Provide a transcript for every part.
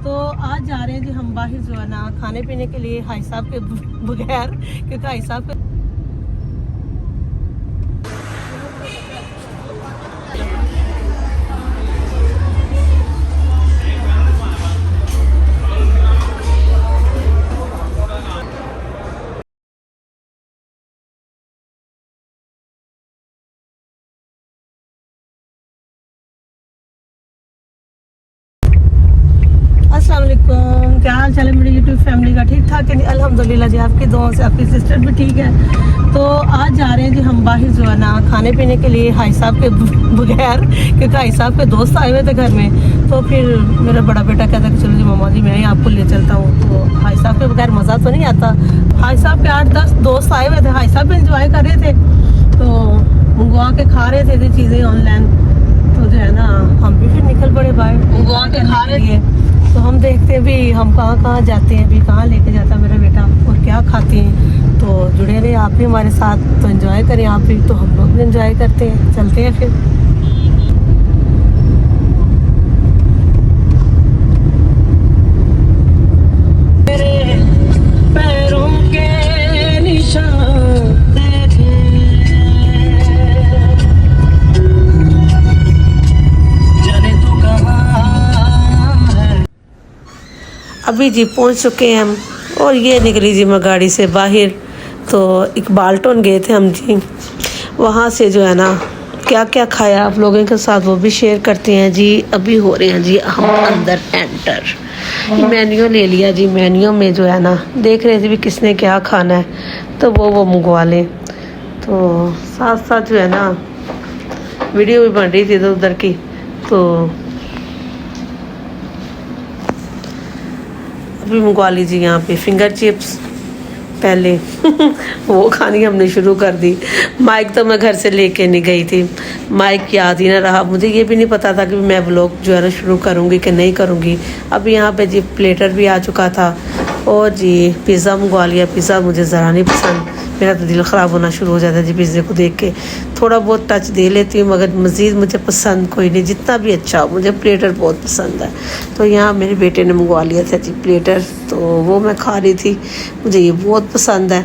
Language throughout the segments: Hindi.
तो आज जा रहे हैं जी हम बाहर जो है ना खाने पीने के लिए हाई साहब के बगैर, क्योंकि हाई साहब के अस्सलाम वालेकुम, क्या हाल चाल है मेरी यूट्यूब फैमिली का? ठीक ठाक है अल्हम्दुलिल्लाह जी, आपकी दुआओं से आपकी सिस्टर भी ठीक है। तो आज जा रहे हैं जी हम बाहर जो है ना खाने पीने के लिए हाई साहब के बगैर, क्योंकि हाई साहब के दोस्त आए हुए थे घर में। तो फिर मेरा बड़ा बेटा कहता कि चलो जी मामा जी मैं ही आपको ले चलता हूँ। तो हाई साहब के बगैर मज़ा तो नहीं आता। हाई साहब के 8-10 दोस्त आए हुए थे, हाई साहब भी इंजॉय कर रहे थे, तो मंगवा के खा रहे थे चीज़ें ऑनलाइन। तो जो है ना हम भी फिर निकल पड़े बाहर मंगवा के खा रहे थे। तो हम देखते हैं भी हम कहाँ कहाँ जाते हैं, भी कहाँ लेके जाता है मेरा बेटा और क्या खाते हैं। तो जुड़े रहे आप भी हमारे साथ, तो एंजॉय करें आप भी, तो हम लोग भी एंजॉय करते हैं। चलते हैं फिर। मेरे पैरों के निशान देखे, जाने तू कहाँ है। अभी जी पहुंच चुके हैं हम, और ये निकली जी मैं गाड़ी से बाहर। तो इकबाल टोन गए थे हम जी, वहाँ से जो है ना क्या क्या खाया आप लोगों के साथ वो भी शेयर करते हैं जी। अभी हो रहे हैं जी हम अंदर एंटर। मेन्यू ले लिया जी, मेन्यू में जो है ना देख रहे थे भी किसने क्या खाना है, तो वो मंगवा लें। तो साथ साथ जो है ना वीडियो भी बन रही थी इधर उधर की। तो अभी मंगवा लीजिए यहाँ पे फिंगर चिप्स पहले वो खानी हमने शुरू कर दी। माइक तो मैं घर से लेके नहीं गई थी, माइक याद ही ना रहा मुझे, ये भी नहीं पता था कि मैं व्लॉग जो है ना शुरू करूँगी कि नहीं करूँगी। अब यहाँ पे जी प्लेटर भी आ चुका था, और जी पिज़्ज़ा मंगवा लिया। पिज़्ज़ा मुझे ज़रा नहीं पसंद, मेरा तो दिल ख़राब होना शुरू हो जाता है जी पिज़्ज़े को देख के। थोड़ा बहुत टच दे लेती हूँ मगर मज़ीद मुझे पसंद कोई नहीं, जितना भी अच्छा हो मुझे प्लेटर बहुत पसंद है। तो यहाँ मेरे बेटे ने मंगवा लिया था जी प्लेटर, तो वो मैं खा रही थी, मुझे ये बहुत पसंद है।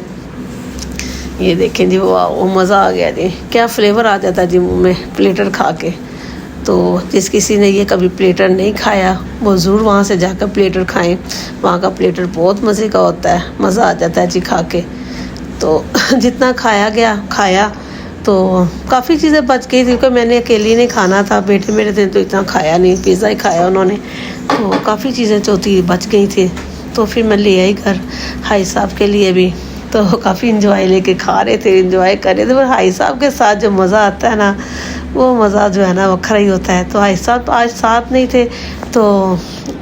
ये देखें जी वो मज़ा आ गया जी, क्या फ्लेवर आ जाता है जी मुँह में प्लेटर खा के। तो जिस किसी ने ये कभी प्लेटर नहीं खाया वो ज़रूर वहाँ से जाकर प्लेटर खाएं, वहाँ का प्लेटर बहुत मज़े का होता है, मज़ा आ जाता है जी खा के। तो जितना खाया गया खाया, तो काफ़ी चीज़ें बच गई थी क्योंकि मैंने अकेली नहीं खाना था, बेटे मेरे ने तो इतना खाया नहीं, पिज़्ज़ा ही खाया उन्होंने। तो काफ़ी चीज़ें जो थी बच गई थी, तो फिर मैं ले आई घर हाई साहब के लिए भी। तो काफ़ी इंजॉय लेके खा रहे थे, इंजॉय कर रहे थे। पर हाई साहब के साथ जो मज़ा आता है ना, वो मज़ा जो है ना वखरा ही होता है। तो हाई साहब तो आज साथ नहीं थे, तो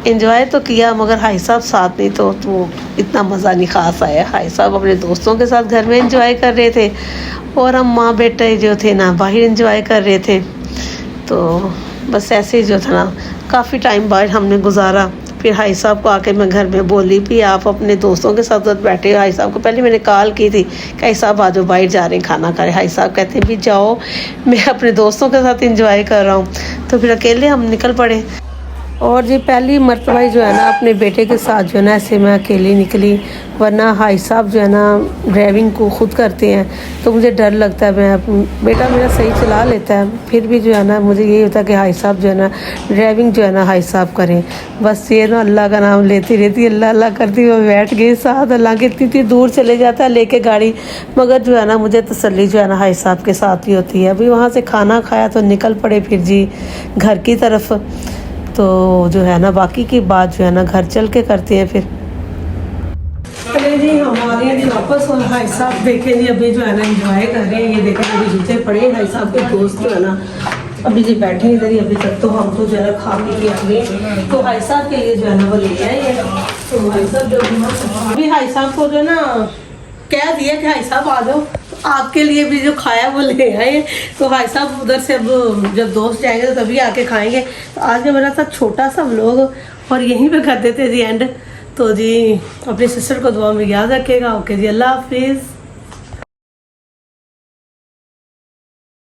इंजॉय तो किया मगर हाई साहब साथ नहीं, तो इतना मज़ा नहीं खास आया। हाई साहब अपने दोस्तों के साथ घर में इंजॉय कर रहे थे, और हम माँ बेटे जो थे ना बाहर इंजॉय कर रहे थे। तो बस ऐसे ही जो था ना काफ़ी टाइम बाद हमने गुजारा। फिर हाई साहब को आके मैं घर में बोली भी आप अपने दोस्तों के साथ बैठे। हाई साहब को पहले मैंने कॉल की थी कि हाई साहब आ जाओ बाहर जा रहे हैं खाना खा रहे। हाई साहब कहते हैं भी जाओ, मैं अपने दोस्तों के साथ इंजॉय कर रहा हूँ। तो फिर अकेले हम निकल पड़े। और जी पहली मरतबा जो है ना अपने बेटे के साथ जो है ना ऐसे मैं अकेली निकली, वरना हाई साहब जो है ना ड्राइविंग को खुद करते हैं, तो मुझे डर लगता है। मैं बेटा मेरा सही चला लेता है, फिर भी जो है ना मुझे यही होता है कि हाई साहब जो है ना ड्राइविंग जो है ना हाई साहब करें। बस ये ना अल्लाह का नाम लेती रहती, अल्लाह अल्लाह करती हुई बैठ गई साथ। अल्लाह के इतनी दूर चले जाता है लेके गाड़ी, मगर जो है ना मुझे तसल्ली जो है ना हाई साहब के साथ ही होती है। अभी वहाँ से खाना खाया तो निकल पड़े फिर जी घर की तरफ। तो जो है ना बाकी की बात जो है ना घर चल के करते हैं फिर। चले जी हमारे जी वापस, और हाई साहब देखे जी अभी जो है ना एंजॉय कर रहे हैं। ये देखें अभी जूते पड़े, हाई साहब के दोस्त जो है ना अभी जी बैठे इधर ही अभी तक। तो हम तो जो है खा पी के आ गए, तो हाई साहब के लिए जो है ना वो ले आए। तो हाई साहब जो अभी हाई साहब को जो है ना कह दिया कि हाई साहब आ जाओ, तो आपके लिए भी जो खाया वो ले आए। तो भाई साहब उधर से अब जब दोस्त जाएंगे तो तभी आके खाएंगे। तो आज का मेरा था छोटा सा व्लॉग, और यहीं पे कर देते जी एंड। तो जी अपनी सिस्टर को दुआ में याद रखिएगा। ओके जी, अल्लाह हाफिज़।